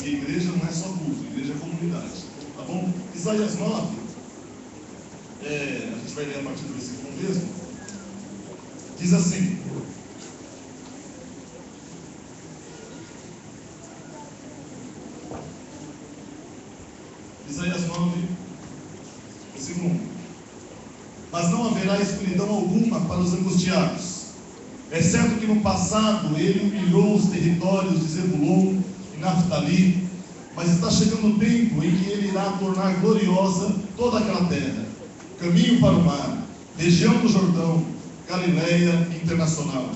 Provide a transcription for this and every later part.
Porque igreja não é só culto, igreja é comunidade. Tá bom? Isaías 9, a gente vai ler a partir do versículo mesmo. Diz assim: Isaías 9, versículo 1: Mas não haverá escuridão alguma para os angustiados, exceto que no passado ele humilhou os territórios de Zebulon e Naftali, mas está chegando o tempo em que ele irá tornar gloriosa toda aquela terra, caminho para o mar, região do Jordão, Galileia internacional.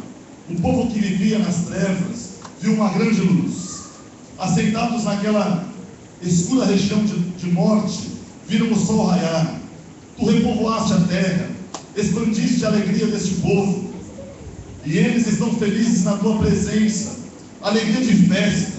O povo que vivia nas trevas viu uma grande luz. Assentados naquela escura região de morte, viram o sol raiar. Tu repovoaste a terra, expandiste a alegria deste povo, e eles estão felizes na tua presença. Alegria de festa,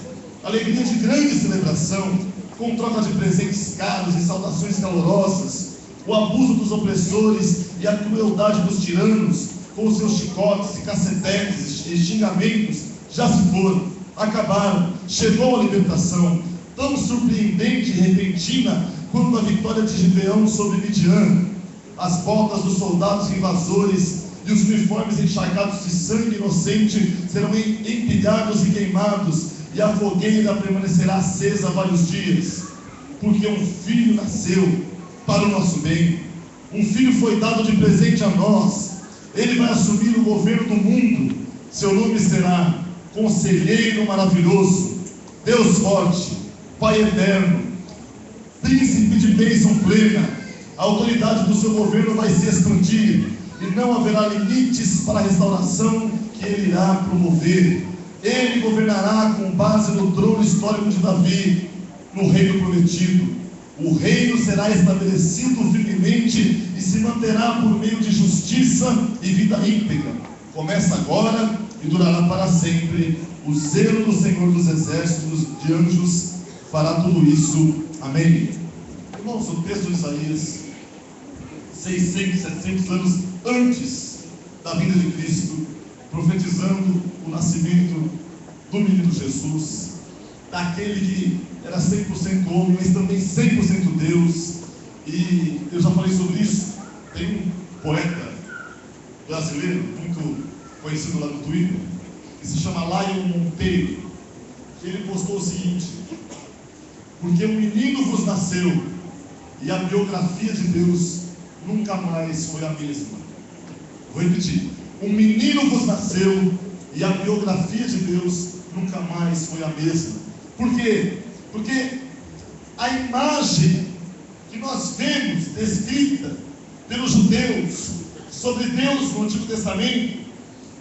alegria de grande celebração, com troca de presentes caros e saudações calorosas. O abuso dos opressores e a crueldade dos tiranos, com os seus chicotes e cacetetes e xingamentos, já se foram, acabaram. Chegou a libertação, tão surpreendente e repentina quanto a vitória de Gibeão sobre Midian. As botas dos soldados invasores e os uniformes encharcados de sangue inocente serão empilhados e queimados, e a fogueira permanecerá acesa vários dias, porque um filho nasceu para o nosso bem, um filho foi dado de presente a nós. Ele vai assumir o governo do mundo. Seu nome será Conselheiro Maravilhoso, Deus Forte, Pai Eterno, Príncipe de bênção plena. A autoridade do seu governo vai se expandir, e não haverá limites para a restauração que ele irá promover. Ele governará com base no trono histórico de Davi, no reino prometido. O reino será estabelecido firmemente e se manterá por meio de justiça e vida íntegra. Começa agora e durará para sempre. O zelo do Senhor dos Exércitos de anjos fará tudo isso. Amém. Irmãos, o texto de Isaías, 600, 700 anos antes da vinda de Cristo, profetizando o nascimento do menino Jesus, daquele que era 100% homem, mas também 100% Deus. E eu já falei sobre isso. Tem um poeta brasileiro muito conhecido lá no Twitter, que se chama Lion Monteiro, que ele postou o seguinte: porque um menino vos nasceu, e a biografia de Deus nunca mais foi a mesma. Vou repetir: um menino vos nasceu, e a biografia de Deus nunca mais foi a mesma. Por quê? Porque a imagem que nós vemos descrita pelos judeus sobre Deus no Antigo Testamento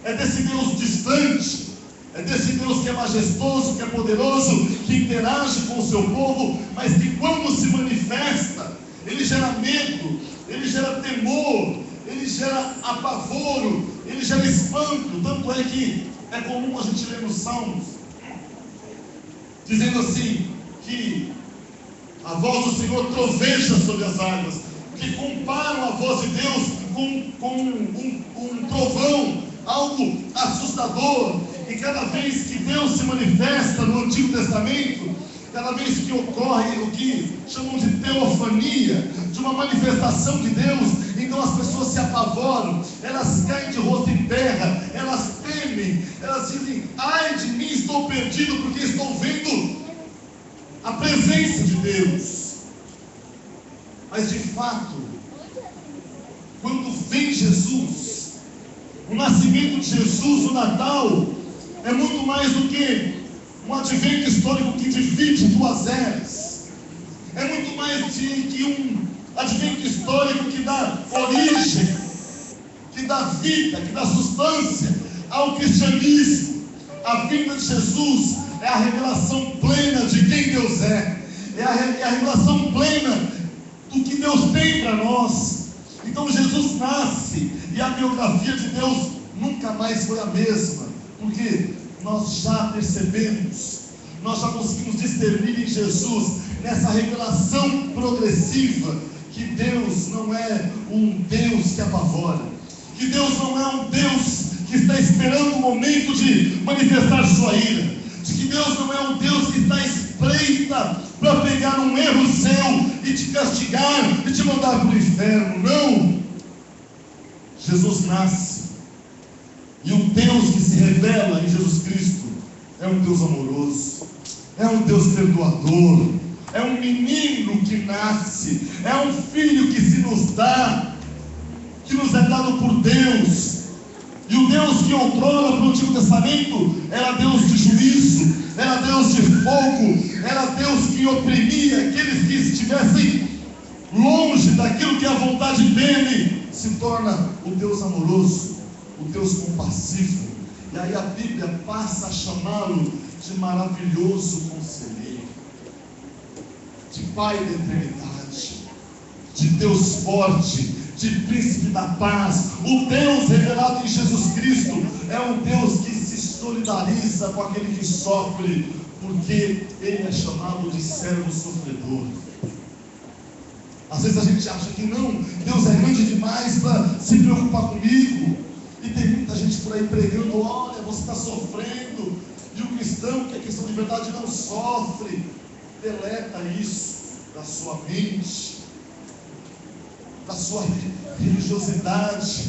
é desse Deus distante, é desse Deus que é majestoso, que é poderoso, que interage com o seu povo, mas que quando se manifesta, ele gera medo, ele gera temor, ele gera apavoro, ele gera espanto. Tanto é que é comum a gente ler nos Salmos, dizendo assim, que a voz do Senhor troveja sobre as águas, que comparam a voz de Deus com um trovão, algo assustador. E cada vez que Deus se manifesta no Antigo Testamento, cada vez que ocorre o que chamam de teofania, de uma manifestação de Deus, então as pessoas se apavoram, elas caem de rosto em terra, elas temem, elas dizem: ai de mim, estou perdido, porque estou vendo a presença de Deus. Mas de fato, quando vem Jesus, o nascimento de Jesus, o Natal, é muito mais do que um advento histórico que divide duas eras. É muito mais que um advento histórico que dá origem, que dá vida, que dá substância ao cristianismo. A vinda de Jesus é a revelação plena de quem Deus é a revelação plena do que Deus tem para nós. Então Jesus nasce e a biografia de Deus nunca mais foi a mesma, porque nós já percebemos, nós já conseguimos discernir em Jesus, nessa revelação progressiva, que Deus não é um Deus que apavora, que Deus não é um Deus que está esperando o momento de manifestar sua ira, de que Deus não é um Deus que está espreito aproveita para pegar um erro seu e te castigar e te mandar para o inferno. Não! Jesus nasce, e o Deus que se revela em Jesus Cristo é um Deus amoroso, é um Deus perdoador, é um menino que nasce, é um filho que se nos dá, que nos é dado por Deus. E o Deus que outrora para o Antigo Testamento era Deus de juízo, era Deus de fogo, era Deus que oprimia aqueles que estivessem longe daquilo que é a vontade dele, se torna o Deus amoroso, o Deus compassivo. E aí a Bíblia passa a chamá-lo de maravilhoso conselheiro, de Pai da eternidade, de Deus forte, de príncipe da paz. O Deus revelado em Jesus Cristo é um Deus que se solidariza com aquele que sofre, porque ele é chamado de servo sofredor. Às vezes a gente acha que não, Deus é grande demais para se preocupar comigo. E tem muita gente por aí pregando: olha, você está sofrendo, e o cristão, que é questão de verdade, não sofre. Deleta isso da sua mente, da sua religiosidade,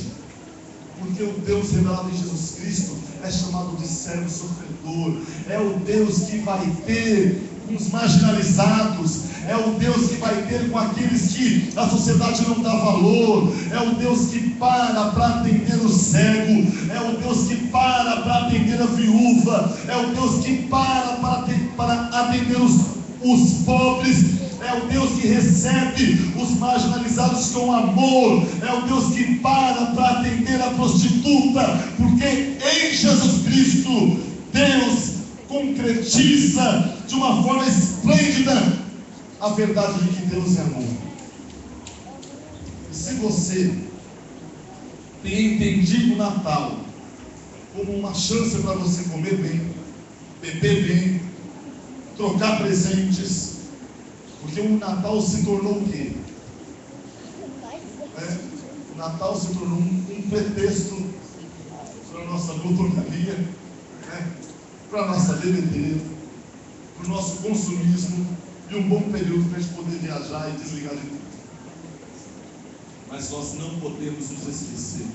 porque o Deus revelado em Jesus Cristo é chamado de servo sofredor. É o Deus que vai ter com os marginalizados, é o Deus que vai ter com aqueles que a sociedade não dá valor, é o Deus que para atender o cego, é o Deus que para atender a viúva, é o Deus que para atender os pobres, é o Deus que recebe os marginalizados com amor, é o Deus que para atender a prostituta, porque em Jesus Cristo Deus concretiza de uma forma esplêndida a verdade de que Deus é amor. E se você tem entendido o Natal como uma chance para você comer bem, beber bem, trocar presentes, porque o Natal se tornou o quê? O Natal se tornou um pretexto para a nossa glutonaria, para a nossa bebedeira, para o nosso consumismo, e um bom período para a gente poder viajar e desligar de tudo. Mas nós não podemos nos esquecer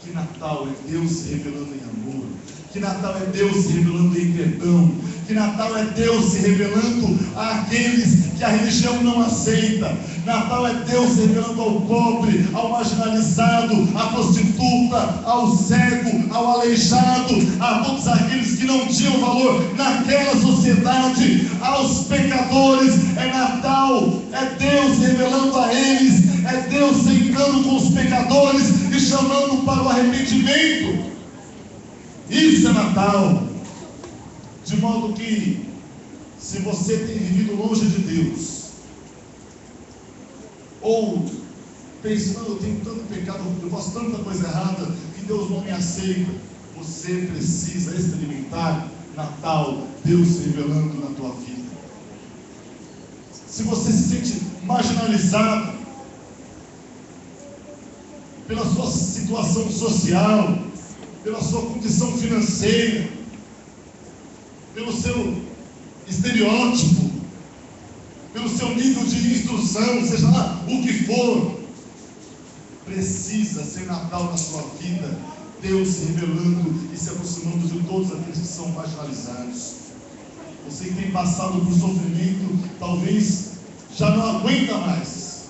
que Natal é Deus se revelando em amor, que Natal é Deus se revelando em perdão, que Natal é Deus se revelando àqueles que a religião não aceita. Natal é Deus se revelando ao pobre, ao marginalizado, à prostituta, ao cego, ao aleijado, a todos aqueles que não tinham valor naquela sociedade, aos pecadores. É Natal, é Deus revelando a eles, é Deus sentando com os pecadores e chamando para o arrependimento. Isso é Natal. De modo que, se você tem vivido longe de Deus, ou pensando: eu tenho tanto pecado, eu faço tanta coisa errada, que Deus não me aceita, você precisa experimentar Natal, Deus se revelando na tua vida. Se você se sente marginalizado pela sua situação social, pela sua condição financeira, pelo seu estereótipo, pelo seu nível de instrução, seja lá o que for, precisa ser Natal na sua vida, Deus se revelando e se aproximando de todos aqueles que são marginalizados. Você que tem passado por sofrimento, talvez já não aguenta mais,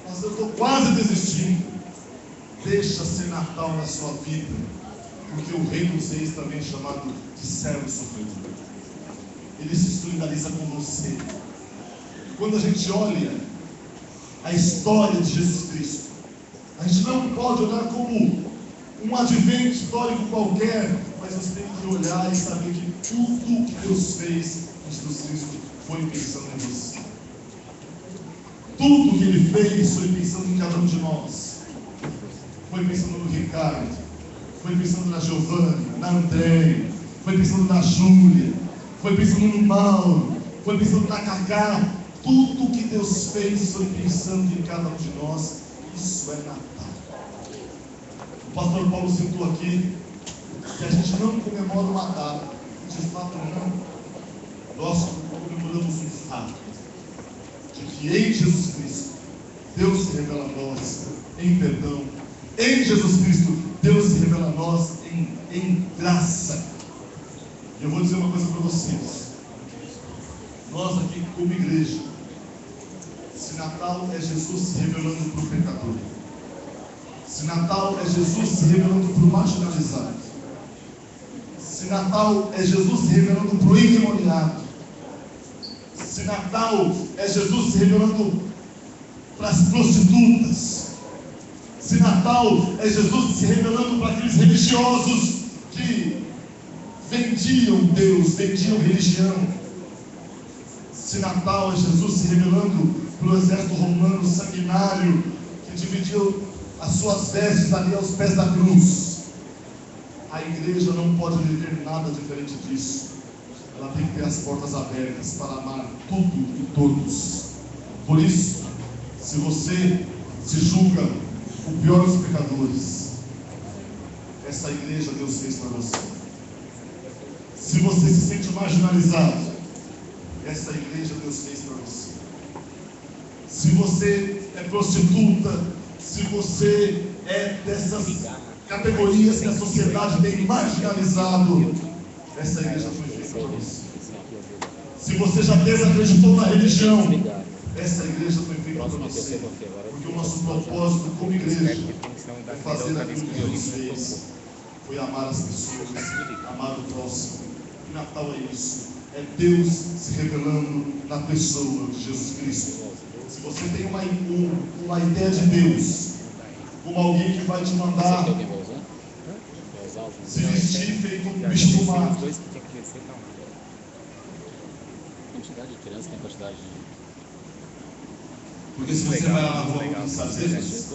mas eu estou quase desistindo. Deixa ser Natal na sua vida, porque o Rei dos Reis também é chamado de servo sofredor. Ele se solidariza com você. Quando a gente olha a história de Jesus Cristo, a gente não pode olhar como um advento histórico qualquer, mas você tem que olhar e saber que tudo que Deus fez em Jesus Cristo foi pensando em você. Tudo que Ele fez foi pensando em cada um de nós. Foi pensando no Ricardo, foi pensando na Giovana, na Andréia, foi pensando na Júlia, foi pensando no Mauro, foi pensando na Cacá. Tudo que Deus fez foi pensando em cada um de nós. Isso é Natal. O pastor Paulo citou aqui que a gente não comemora uma data, de fato não. Nós que em Jesus Cristo Deus se revela a nós em perdão. Em Jesus Cristo Deus se revela a nós em graça. E eu vou dizer uma coisa para vocês. Nós aqui como igreja, se Natal é Jesus se revelando para o pecador, se Natal é Jesus se revelando para o marginalizado, se Natal é Jesus se revelando para o endemoniado, se Natal é Jesus se revelando para as prostitutas, se Natal é Jesus se revelando para aqueles religiosos que vendiam Deus, vendiam religião, se Natal é Jesus se revelando para o exército romano sanguinário que dividiu as suas vestes ali aos pés da cruz, a igreja não pode viver nada diferente disso. Ela tem que ter as portas abertas para amar tudo e todos. Por isso, se você se julga o pior dos pecadores, essa igreja Deus fez para você. Se você se sente marginalizado, essa igreja Deus fez para você. Se você é prostituta, se você é dessas categorias que a sociedade tem marginalizado, essa igreja foi feita para você. Se você já desacreditou na religião, essa igreja foi feita para você. Porque o nosso propósito como igreja é fazer aquilo que Deus fez. Foi amar as pessoas, amar o próximo. E Natal é isso. É Deus se revelando na pessoa de Jesus Cristo. Se você tem uma ideia de Deus como alguém que vai te mandar se vestir feito um bicho do mato, quantidade de criança tem quantidade de... porque se você vai lá na rua dos Sazeres,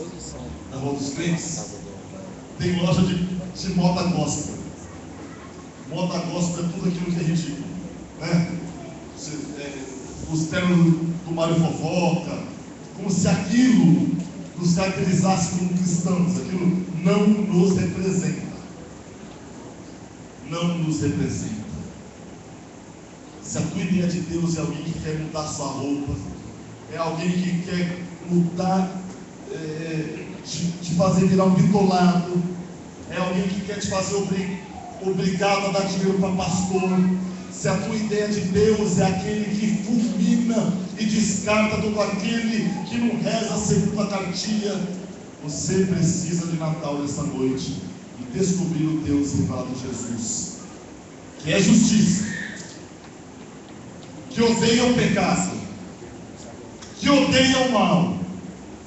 na rua dos crentes, tem loja de moda gospel. Moda gospel é tudo aquilo que é ridículo, né? Os ternos do Mário Fofoca, como se aquilo nos caracterizasse como cristãos. Aquilo não nos representa. Não nos representa. Se a tua ideia de Deus é alguém que quer mudar sua roupa, é alguém que quer mudar, te fazer virar um bitolado, é alguém que quer te fazer obrigado a dar dinheiro para pastor, se a tua ideia de Deus é aquele que fulmina e descarta todo aquele que não reza segundo a cartilha, você precisa de Natal nessa noite e descobrir o Deus revelado em Jesus, que é justiça, que odeia o pecado, que odeia o mal,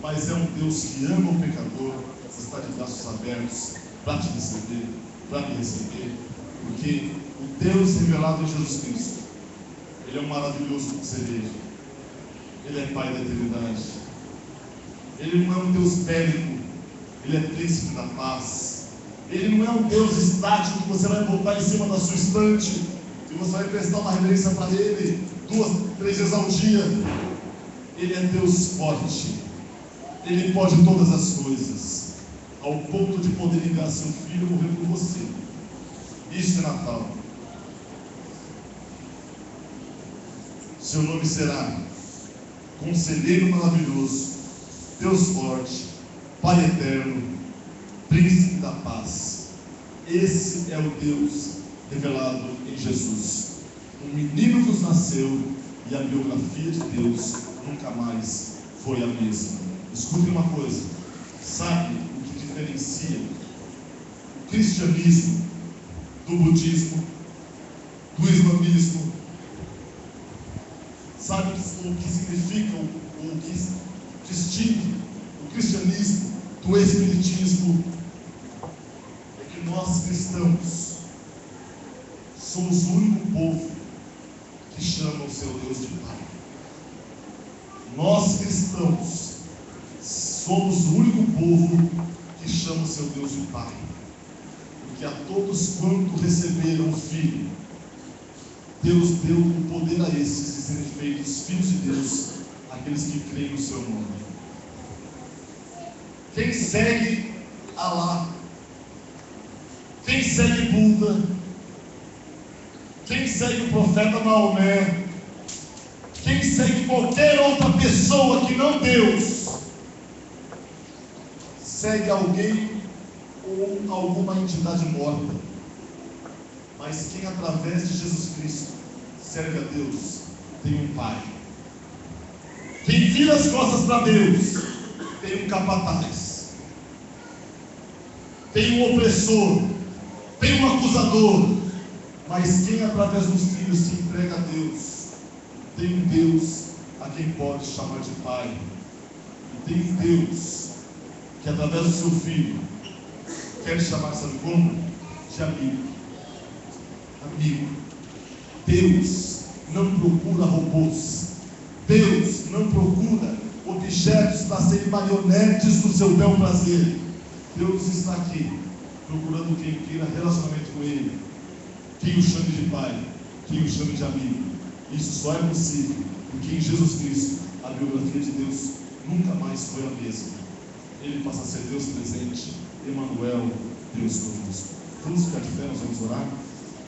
mas é um Deus que ama o pecador, está de braços abertos para te receber, para me receber, porque o Deus revelado em Jesus Cristo, Ele é um maravilhoso conselheiro, Ele é Pai da eternidade, Ele não é um Deus bélico, Ele é príncipe da paz, Ele não é um Deus estático que você vai botar em cima da sua estante e você vai prestar uma reverência para Ele 2, 3 vezes ao dia. Ele é Deus forte, Ele pode todas as coisas, ao ponto de poder enviar seu Filho morrer por você. Isso é Natal. Seu nome será Conselheiro Maravilhoso, Deus Forte, Pai Eterno, Príncipe da Paz. Esse é o Deus revelado em Jesus. Um menino nos nasceu e a biografia de Deus nunca mais foi a mesma. Escute uma coisa, sabe o que diferencia o cristianismo do budismo, do islamismo? Sabe o que significa, o que distingue o cristianismo do espiritismo? É que nós cristãos somos o único povo que chama o seu Deus de Pai. Nós cristãos somos o único povo que chama o seu Deus de Pai, porque a todos quanto receberam o Filho, Deus deu o poder a esses de serem feitos filhos de Deus, aqueles que creem no seu nome. Quem segue Alá, quem segue Buda, quem segue o profeta Maomé, quem segue qualquer outra pessoa que não Deus segue alguém ou alguma entidade morta. Mas quem através de Jesus Cristo serve a Deus tem um Pai. Quem vira as costas para Deus tem um capataz, tem um opressor, tem um acusador. Mas quem através dos filhos se entrega a Deus tem um Deus a quem pode chamar de Pai. E tem um Deus que através do seu filho quer chamar, sabe como? De amigo. Amigo. Deus não procura robôs. Deus não procura objetos para serem marionetes do seu bel prazer. Deus está aqui procurando quem queira relacionamento com Ele, quem o chame de Pai, quem o chame de amigo. Isso só é possível porque em Jesus Cristo a biografia de Deus nunca mais foi a mesma. Ele passa a ser Deus presente, Emmanuel, Deus conosco. Vamos ficar de pé, nós vamos orar.